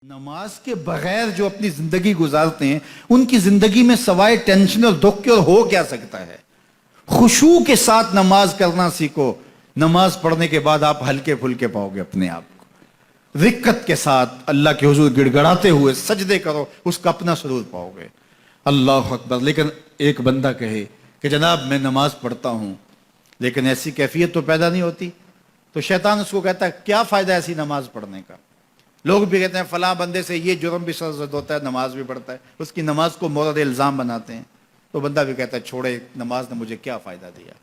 نماز کے بغیر جو اپنی زندگی گزارتے ہیں ان کی زندگی میں سوائے ٹینشن اور دکھ کے اور ہو کیا سکتا ہے؟ خشوع کے ساتھ نماز کرنا سیکھو. نماز پڑھنے کے بعد آپ ہلکے پھلکے پاؤ گے اپنے آپ کو. رقت کے ساتھ اللہ کے حضور گڑ گڑاتے ہوئے سجدے کرو, اس کا اپنا سرور پاؤ گے. اللہ اکبر. لیکن ایک بندہ کہے کہ جناب میں نماز پڑھتا ہوں لیکن ایسی کیفیت تو پیدا نہیں ہوتی, تو شیطان اس کو کہتا ہے کیا فائدہ ایسی نماز پڑھنے کا. لوگ بھی کہتے ہیں فلاں بندے سے یہ جرم بھی سرزد ہوتا ہے, نماز بھی پڑھتا ہے, اس کی نماز کو مورد الزام بناتے ہیں. تو بندہ بھی کہتا ہے چھوڑے, نماز نے مجھے کیا فائدہ دیا.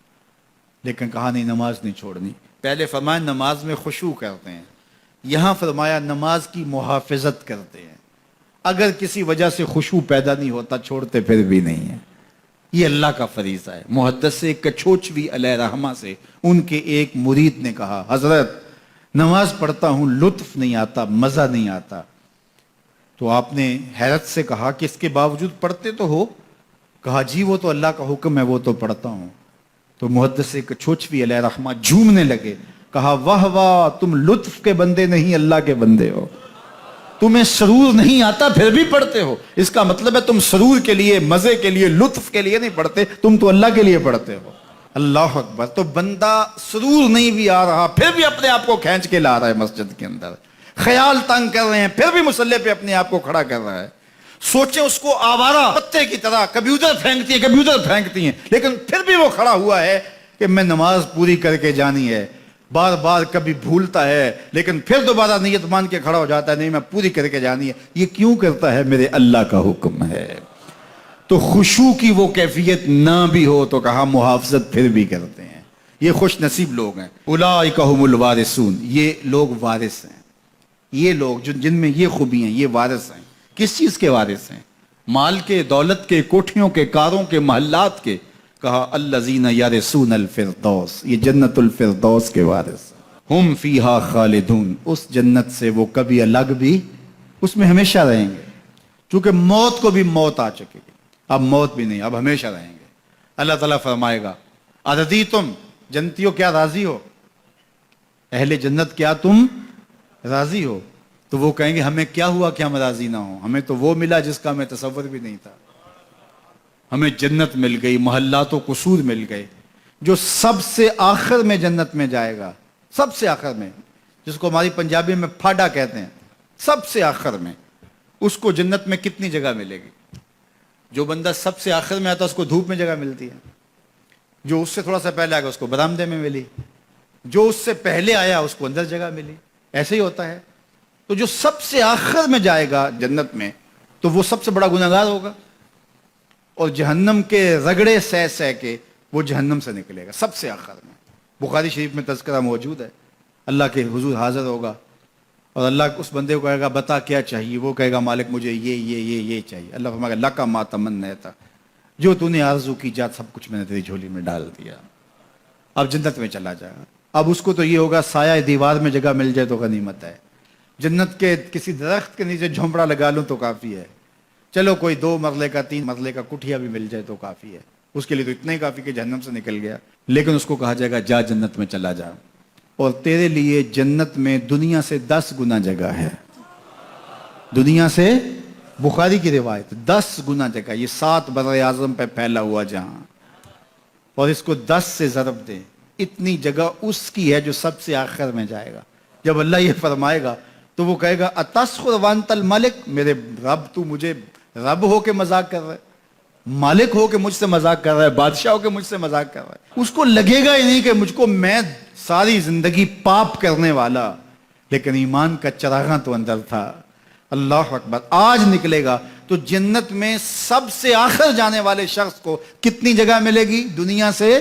لیکن کہا نہیں, نماز نہیں چھوڑنی. پہلے فرمایا نماز میں خشوع کرتے ہیں, یہاں فرمایا نماز کی محافظت کرتے ہیں. اگر کسی وجہ سے خشوع پیدا نہیں ہوتا چھوڑتے پھر بھی نہیں ہے. یہ اللہ کا فریضہ ہے. محدث کچھوچوی علیہ رحمہ سے ان کے ایک مرید نے کہا حضرت نماز پڑھتا ہوں لطف نہیں آتا, مزہ نہیں آتا. تو آپ نے حیرت سے کہا کہ اس کے باوجود پڑھتے تو ہو؟ کہا جی وہ تو اللہ کا حکم ہے, وہ تو پڑھتا ہوں. تو محدث کچھوچوی علیہ رحمہ جھومنے لگے, کہا واہ واہ, تم لطف کے بندے نہیں اللہ کے بندے ہو. تمہیں سرور نہیں آتا پھر بھی پڑھتے ہو, اس کا مطلب ہے تم سرور کے لیے, مزے کے لیے, لطف کے لیے نہیں پڑھتے, تم تو اللہ کے لیے پڑھتے ہو. اللہ اکبر. تو بندہ سرور نہیں بھی آ رہا پھر بھی اپنے آپ کو کھینچ کے لا رہا ہے مسجد کے اندر. خیال تنگ کر رہے ہیں پھر بھی مصلی پہ اپنے آپ کو کھڑا کر رہا ہے. سوچیں اس کو آوارہ پتے کی طرح کبھی ادھر پھینکتی ہیں لیکن پھر بھی وہ کھڑا ہوا ہے کہ میں نماز پوری کر کے جانی ہے. بار بار کبھی بھولتا ہے لیکن پھر دوبارہ نیت مان کے کھڑا ہو جاتا ہے, نہیں میں پوری کر کے جانی ہے. یہ کیوں کرتا ہے؟ میرے اللہ کا حکم ہے. تو خشوع کی وہ کیفیت نہ بھی ہو تو کہا محافظت پھر بھی کرتے ہیں. یہ خوش نصیب لوگ ہیں. اولئک هم الوارثون, یہ لوگ وارث ہیں. یہ لوگ جن میں یہ خوبی ہیں یہ وارث ہیں. کس چیز کے وارث ہیں؟ مال کے, دولت کے, کوٹھیوں کے, کاروں کے, محلات کے. کہا الذین یرثون الفردوس, یہ جنت الفردوس کے وارث ہیں. ہم فیہا خالدون, اس جنت سے وہ کبھی الگ بھی اس میں ہمیشہ رہیں گے. چونکہ موت کو بھی موت آ چکے گی, اب موت بھی نہیں, اب ہمیشہ رہیں گے. اللہ تعالیٰ فرمائے گا اَرَضِیتُم, جنتیوں کیا راضی ہو؟ اہل جنت کیا تم راضی ہو؟ تو وہ کہیں گے ہمیں کیا ہوا کہ ہم راضی نہ ہوں, ہمیں تو وہ ملا جس کا ہمیں تصور بھی نہیں تھا. ہمیں جنت مل گئی, محلات و قصور مل گئے. جو سب سے آخر میں جنت میں جائے گا, سب سے آخر میں, جس کو ہماری پنجابی میں پھاڑا کہتے ہیں, سب سے آخر میں, اس کو جنت میں کتنی جگہ ملے گی؟ جو بندہ سب سے آخر میں آتا اس کو دھوپ میں جگہ ملتی ہے, جو اس سے تھوڑا سا پہلے آگا اس کو برآمدے میں ملی, جو اس سے پہلے آیا اس کو اندر جگہ ملی. ایسے ہی ہوتا ہے. تو جو سب سے آخر میں جائے گا جنت میں تو وہ سب سے بڑا گنہگار ہوگا, اور جہنم کے رگڑے سہ سہ کے وہ جہنم سے نکلے گا سب سے آخر میں. بخاری شریف میں تذکرہ موجود ہے. اللہ کے حضور حاضر ہوگا اور اللہ اس بندے کو کہے گا بتا کیا چاہیے. وہ کہے گا مالک مجھے یہ چاہیے. اللہ فرمائے گا لکا ما تمنیت, جو تو نے آرزو کی جات سب کچھ میں نے تیری جھولی میں ڈال دیا. اب جنت میں چلا جائے گا. اب اس کو تو یہ ہوگا سایہ دیوار میں جگہ مل جائے تو غنیمت ہے. جنت کے کسی درخت کے نیچے جھونپڑا لگا لوں تو کافی ہے. چلو کوئی 2 مرلے کا 3 مرلے کا کٹھیا بھی مل جائے تو کافی ہے. اس کے لیے تو اتنا ہی کافی کہ جہنم سے نکل گیا. لیکن اس کو کہا جائے گا جا جنت میں چلا جا, اور تیرے لیے جنت میں دنیا سے 10 گنا جگہ ہے. دنیا سے, بخاری کی روایت, 10 گنا جگہ. یہ 7 بر اعظم پہ پھیلا ہوا جہاں, اور اس کو 10 سے ضرب دیں, اتنی جگہ اس کی ہے جو سب سے آخر میں جائے گا. جب اللہ یہ فرمائے گا تو وہ کہے گا اتسخر وانت الملک, میرے رب تو مجھے رب ہو کے مذاق کر رہا ہے, مالک ہو کے مجھ سے مذاق کر رہا ہے, بادشاہ ہو کے مجھ سے مذاق کر رہا ہے. اس کو لگے گا ہی نہیں کہ مجھ کو, میں ساری زندگی پاپ کرنے والا لیکن ایمان کا چراغاں تو اندر تھا. اللہ اکبر. آج نکلے گا تو جنت میں سب سے آخر جانے والے شخص کو کتنی جگہ ملے گی؟ دنیا سے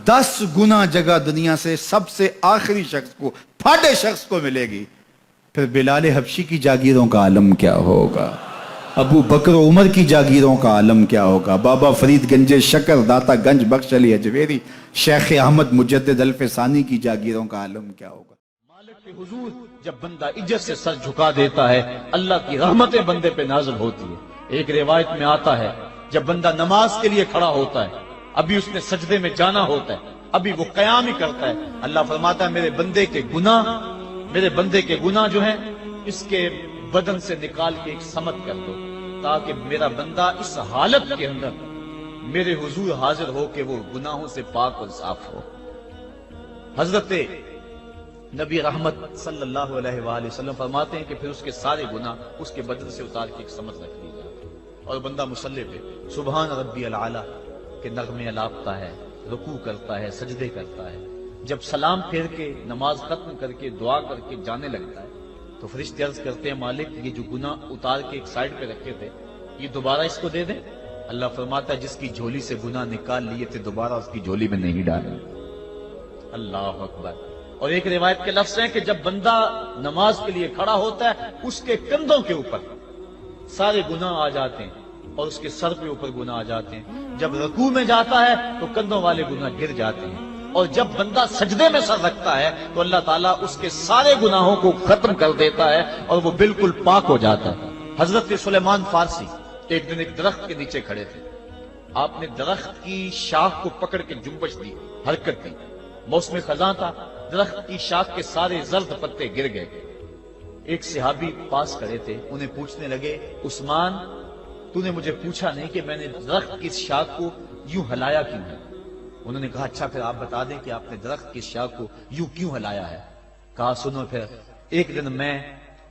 10 گنا جگہ دنیا سے سب سے آخری شخص کو, پھاٹے شخص کو ملے گی. پھر بلال حبشی کی جاگیروں کا عالم کیا ہوگا؟ ابو بکر و عمر کی جاگیروں کا عالم کیا ہوگا؟ بابا فرید گنج شکر, داتا گنج بخش علی اجویری, شیخ احمد مجدد الف ثانی کی جاگیروں کا عالم کیا ہوگا؟ مالک کے حضور جب بندہ عزت سے سر جھکا دیتا ہے اللہ کی رحمتیں بندے پہ نازل ہوتی ہے. ایک روایت میں آتا ہے جب بندہ نماز کے لیے کھڑا ہوتا ہے, ابھی اس نے سجدے میں جانا ہوتا ہے, ابھی وہ قیام ہی کرتا ہے, اللہ فرماتا ہے میرے بندے کے گناہ جو ہیں اس کے بدن سے نکال کے ایک سمت کر دو تاکہ میرا بندہ اس حالت کے اندر میرے حضور حاضر ہو کہ وہ گناہوں سے پاک اور صاف ہو۔ حضرت نبی رحمت صلی اللہ علیہ وآلہ وسلم فرماتے ہیں کہ پھر اس کے سارے گناہ اس کے بدن سے اتار کے ایک سمت رکھ دی جاتی اور بندہ مصلی پہ سبحان ربی العالی کے نغمے الاپتا ہے، رکوع کرتا ہے، سجدے کرتا ہے۔ جب سلام پھیر کے نماز ختم کر کے دعا کر کے جانے لگتا ہے تو فرشتے عرض کرتے ہیں مالک یہ جو گناہ اتار کے ایک سائڈ پہ رکھے تھے یہ دوبارہ اس کو دے دیں؟ اللہ فرماتا ہے جس کی جھولی سے گناہ نکال لیے تھے دوبارہ اس کی جھولی میں نہیں ڈالیں۔ اللہ اکبر۔ اور ایک روایت کے لفظ ہیں کہ جب بندہ نماز کے لیے کھڑا ہوتا ہے اس کے کندھوں کے اوپر سارے گناہ آ جاتے ہیں اور اس کے سر کے اوپر گناہ آ جاتے ہیں۔ جب رکوع میں جاتا ہے تو کندھوں والے گناہ گر جاتے ہیں، اور جب بندہ سجدے میں سر رکھتا ہے تو اللہ تعالیٰ اس کے سارے گناہوں کو ختم کر دیتا ہے اور وہ بالکل پاک ہو جاتا ہے۔ حضرت سلیمان فارسی ایک دن ایک درخت کے نیچے کھڑے تھے، آپ نے درخت کی شاخ کو پکڑ کے جنبش دی، حرکت دی، موسم خزاں تھا، درخت کی شاخ کے سارے زرد پتے گر گئے۔ ایک صحابی پاس کھڑے تھے، انہیں پوچھنے لگے عثمان تو نے مجھے پوچھا نہیں کہ میں نے درخت کی شاخ کو یوں ہلایا کیوں ہے؟ انہوں نے کہا اچھا پھر آپ بتا دیں کہ آپ نے درخت کی شاخ کو یوں کیوں ہلایا ہے؟ کہا سنو پھر ایک دن میں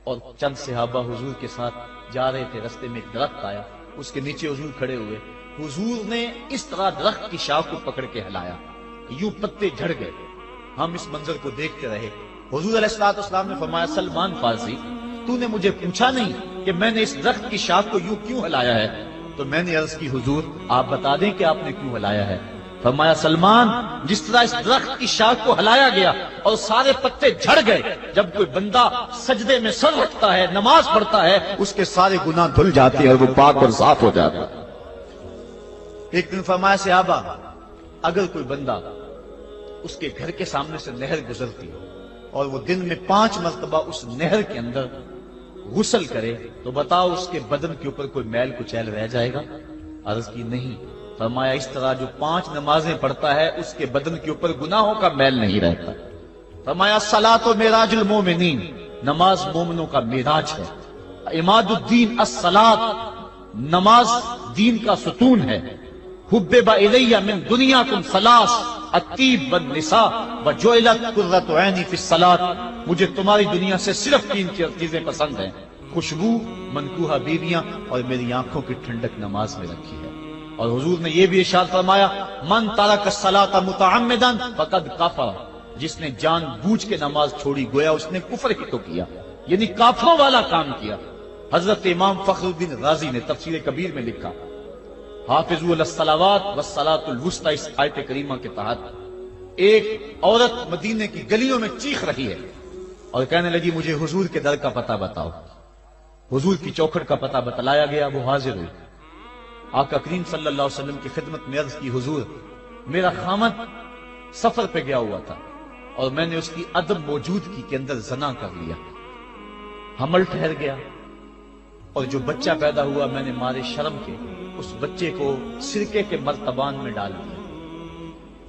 اور چند صحابہ حضور کے ساتھ جا رہے تھے، رستے میں ایک درخت آیا، اس کے نیچے حضور کھڑے ہوئے، حضور نے اس طرح درخت کی شاخ کو پکڑ کے ہلایا، یوں پتے جھڑ گئے، ہم اس منظر کو دیکھتے رہے۔ حضور علیہ السلام نے فرمایا سلمان فارسی تو نے مجھے پوچھا نہیں کہ میں نے اس درخت کی شاخ کو یوں کیوں ہلایا ہے؟ تو میں نے عرض کی حضور آپ بتا دیں کہ آپ نے کیوں ہلایا ہے؟ فرمایا سلمان جس طرح اس درخت کی شاخ کو ہلایا گیا اور سارے پتے جھڑ گئے، جب کوئی بندہ سجدے میں سر رکھتا ہے نماز پڑھتا ہے اس کے سارے گناہ دھل جاتے ہیں اور وہ پاک اور صاف ہو جاتا ہے۔ ایک دن فرمایا صحابہ اگر کوئی بندہ اس کے گھر کے سامنے سے نہر گزرتی اور وہ دن میں 5 مرتبہ اس نہر کے اندر غسل کرے تو بتاؤ اس کے بدن کے اوپر کوئی میل کچیل رہ جائے گا؟ عرض کی نہیں۔ فرمایا اس طرح جو 5 نمازیں پڑھتا ہے اس کے بدن کے اوپر گناہوں کا میل نہیں رہتا۔ فرمایا الصلاۃ معراج المومنین، نماز مومنوں کا معراج ہے۔ عماد الدین الصلاۃ، نماز دین کا ستون ہے۔ حبب الی من دنیاکم ثلاث، الطیب والنساء وجعلت قرۃ عینی فی الصلاۃ، مجھے تمہاری دنیا سے صرف 3 چیزیں پسند ہیں، خوشبو، منکوحہ بیویاں اور میری آنکھوں کی ٹھنڈک نماز میں رکھی ہے۔ اور حضور نے یہ بھی ارشاد فرمایا من ترک الصلاۃ متعمدا فقد کفر، جس نے جان بوجھ کے نماز چھوڑی گویا اس نے کفر ہی تو کیا، یعنی کافروں والا کام کیا۔ حضرت امام فخر الدین رازی نے تفسیر کبیر میں لکھا حافظوا علی الصلوات والصلاۃ الوسطی، اس آیت کریمہ کے تحت ایک عورت مدینے کی گلیوں میں چیخ رہی ہے اور کہنے لگی مجھے حضور کے در کا پتہ بتاؤ۔ حضور کی چوکھٹ کا پتہ بتلایا گیا، وہ حاضر ہوئی۔ آقا کریم صلی اللہ علیہ وسلم کی خدمت میں عرض کی حضور میرا خامد سفر پہ گیا ہوا تھا اور میں نے اس کی عدم موجودگی کے اندر زنا کر لیا، حمل ٹھہر گیا اور جو بچہ پیدا ہوا میں نے مارے شرم کے اس بچے کو سرکے کے مرتبان میں ڈال دیا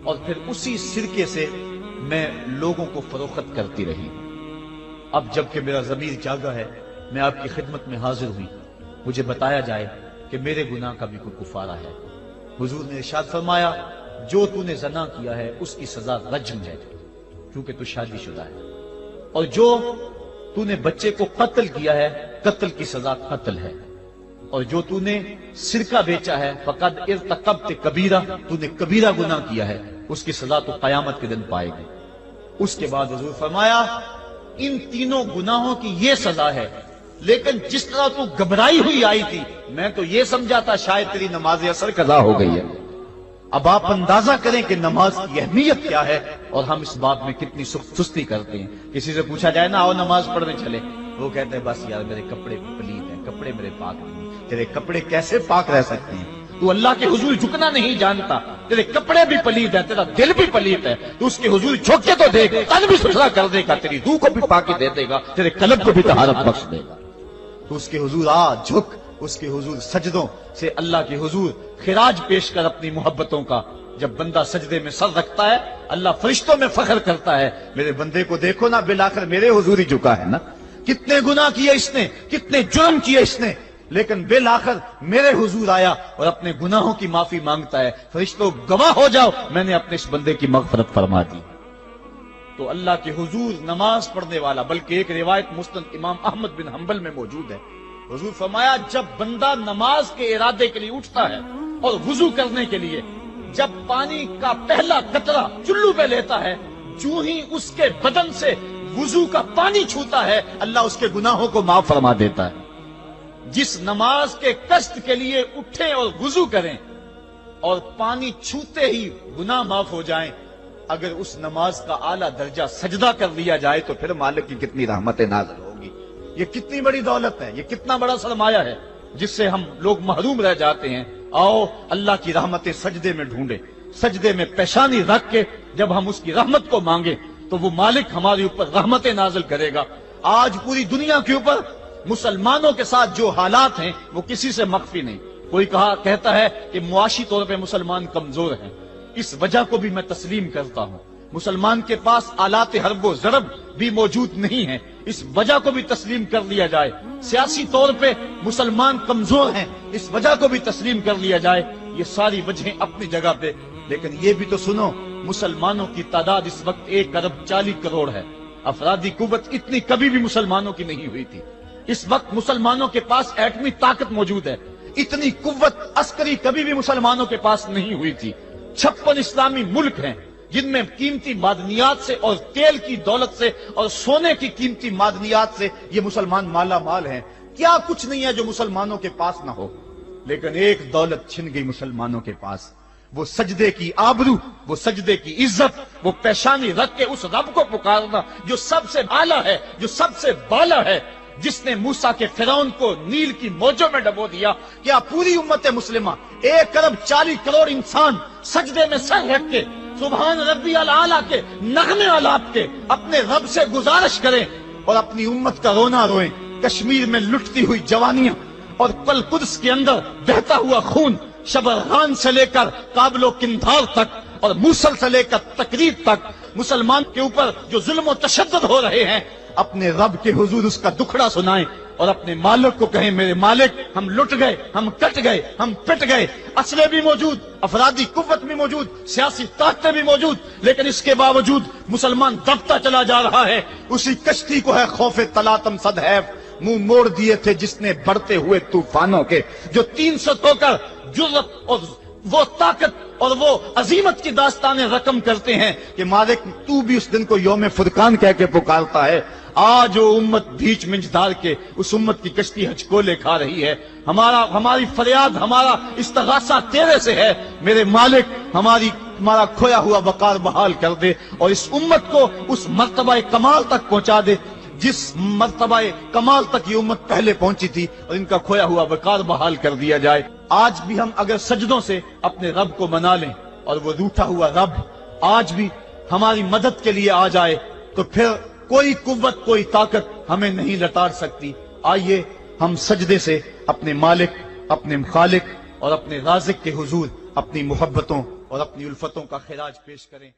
اور پھر اسی سرکے سے میں لوگوں کو فروخت کرتی رہی۔ اب جب کہ میرا ضمیر جاگا ہے میں آپ کی خدمت میں حاضر ہوئی، مجھے بتایا جائے کہ میرے گناہ کا بھی کوئی کفارہ ہے۔ حضور نے ارشاد فرمایا جو تو نے زنا کیا ہے اس کی سزا رجم ہے کیونکہ تو شادی شدہ ہے، اور جو تو نے بچے کو قتل کیا ہے قتل کی سزا قتل ہے، اور جو تو نے سرکہ بیچا ہے فقد ارتکبت کبیرہ، تو نے کبیرہ گناہ کیا ہے، اس کی سزا تو قیامت کے دن پائے گی۔ اس کے بعد حضور فرمایا ان تینوں گناہوں کی یہ سزا ہے، لیکن جس طرح تو گھبرائی ہوئی آئی تھی میں تو یہ سمجھا تھا شاید تیری نماز اثر قضا ہو گئی ہے۔ اب آپ اندازہ کریں کہ نماز کی اہمیت کیا ہے اور ہم اس بات میں کتنی سستی کرتے ہیں۔ کسی سے پوچھا جائے نا آؤ نماز پڑھنے چلے، وہ کہتے ہیں بس یار میرے کپڑے پلید ہیں، کپڑے میرے پاک نہیں۔ تیرے کپڑے کیسے پاک رہ سکتے ہیں؟ تو اللہ کے حضور جھکنا نہیں جانتا، تیرے کپڑے بھی پلید ہیں، تیرا دل بھی پلید ہے، تو اس کے حضور جھک کے تو دیکھ، تن بھی ستھرا کر دے گا، تیری روح کو بھی پاکی دے دے گا، تیرے قلب کو بھی طہارت بخش دے گا۔ تو اس کے حضور آ جھک، اس کے حضور سجدوں سے اللہ کے حضور خراج پیش کر اپنی محبتوں کا۔ جب بندہ سجدے میں سر رکھتا ہے اللہ فرشتوں میں فخر کرتا ہے میرے بندے کو دیکھو نا بالآخر میرے حضور ہی جھکا ہے نا۔ کتنے گناہ کیے اس نے، کتنے جرم کیے اس نے، لیکن بالآخر میرے حضور آیا اور اپنے گناہوں کی معافی مانگتا ہے۔ فرشتوں گواہ ہو جاؤ، میں نے اپنے اس بندے کی مغفرت فرما دی۔ تو اللہ کے حضور نماز پڑھنے والا، بلکہ ایک روایت مسند امام احمد بن حنبل میں موجود ہے، حضور فرمایا جب بندہ نماز کے ارادے کے لیے اٹھتا ہے اور وضو کرنے کے لیے جب پانی کا پہلا قطرہ چلو پہ لیتا ہے، جو ہی اس کے بدن سے وضو کا پانی چھوتا ہے، اللہ اس کے گناہوں کو معاف فرما دیتا ہے۔ جس نماز کے قصد کے لیے اٹھیں اور وضو کریں اور پانی چھوتے ہی گناہ معاف ہو جائیں، اگر اس نماز کا اعلیٰ درجہ سجدہ کر لیا جائے تو پھر مالک کی کتنی رحمت نازل ہوگی۔ یہ کتنی بڑی دولت ہے، یہ کتنا بڑا سرمایہ ہے جس سے ہم لوگ محروم رہ جاتے ہیں۔ آؤ اللہ کی رحمتیں سجدے میں ڈھونڈے، سجدے میں پیشانی رکھ کے جب ہم اس کی رحمت کو مانگیں تو وہ مالک ہمارے اوپر رحمتیں نازل کرے گا۔ آج پوری دنیا کے اوپر مسلمانوں کے ساتھ جو حالات ہیں وہ کسی سے مخفی نہیں۔ کوئی کہتا ہے کہ معاشی طور پہ مسلمان کمزور ہیں، اس وجہ کو بھی میں تسلیم کرتا ہوں۔ مسلمان کے پاس آلات حرب و ضرب بھی موجود نہیں ہیں، اس وجہ کو بھی تسلیم کر لیا جائے۔ سیاسی طور پہ مسلمان کمزور ہیں، اس وجہ کو بھی تسلیم کر لیا جائے۔ یہ ساری وجہیں اپنی جگہ پہ، لیکن یہ بھی تو سنو، مسلمانوں کی تعداد اس وقت 1.40 کروڑ ہے۔ افرادی قوت اتنی کبھی بھی مسلمانوں کی نہیں ہوئی تھی۔ اس وقت مسلمانوں کے پاس ایٹمی طاقت موجود ہے، اتنی قوت عسکری کبھی بھی مسلمانوں کے پاس نہیں ہوئی تھی۔ 56 اسلامی ملک ہیں جن میں قیمتی معدنیات سے اور تیل کی دولت سے اور سونے کی قیمتی معدنیات سے یہ مسلمان مالا مال ہیں۔ کیا کچھ نہیں ہے جو مسلمانوں کے پاس نہ ہو، لیکن ایک دولت چھن گئی مسلمانوں کے پاس، وہ سجدے کی آبرو، وہ سجدے کی عزت، وہ پیشانی رکھ کے اس رب کو پکارنا جو سب سے اعلیٰ ہے، جو سب سے بالا ہے، جس نے موسیٰ کے فرعون کو نیل کی موجوں میں ڈبو دیا۔ کیا پوری امت مسلمہ 1.40 کروڑ انسان سجدے میں سر رکھ کے سبحان ربی الاعلیٰ کے نغمے آلات کے اپنے رب سے گزارش کریں اور اپنی امت کا رونا روئیں؟ کشمیر میں لٹتی ہوئی جوانیاں اور پل قدس کے اندر بہتا ہوا خون، شبرغان سے لے کر کابل و قندھار تک اور موصل سے لے کر تقریب تک مسلمان کے اوپر جو ظلم و تشدد ہو رہے ہیں، اپنے رب کے حضور اس کا دکھڑا سنائیں اور اپنے مالک کو کہیں میرے مالک ہم لٹ گئے، ہم کٹ گئے، ہم پٹ گئے، اسلحے بھی موجود، افرادی قوت بھی موجود، سیاسی طاقتیں بھی موجود، لیکن اس کے باوجود مسلمان دبتا چلا جا رہا ہے۔ اسی کشتی کو ہے خوف تلاطم صدحیف منہ موڑ دیے تھے جس نے بڑھتے ہوئے طوفانوں کے، جو 300 تو کر جرت اور وہ طاقت اور وہ عظیمت کی داستانیں رقم کرتے ہیں کہ مالک تو بھی اس دن کو یوم فرقان کہہ کے پکارتا ہے۔ آج وہ امت بیچ منجدار کے اس امت کی کشتی ہچکولے کھا رہی ہے۔ ہماری فریاد، ہمارا استغاثہ تیرے سے ہے، میرے مالک ہمارا کھویا ہوا وقار بحال کر دے اور اس امت کو اس مرتبہ کمال تک پہنچا دے جس مرتبہ کمال تک یہ امت پہلے پہنچی تھی، اور ان کا کھویا ہوا وقار بحال کر دیا جائے۔ آج بھی ہم اگر سجدوں سے اپنے رب کو منا لیں اور وہ روٹھا ہوا رب آج بھی ہماری مدد کے لیے آ جائے تو پھر کوئی قوت، کوئی طاقت ہمیں نہیں لتاڑ سکتی۔ آئیے ہم سجدے سے اپنے مالک، اپنے خالق اور اپنے رازق کے حضور اپنی محبتوں اور اپنی الفتوں کا خراج پیش کریں۔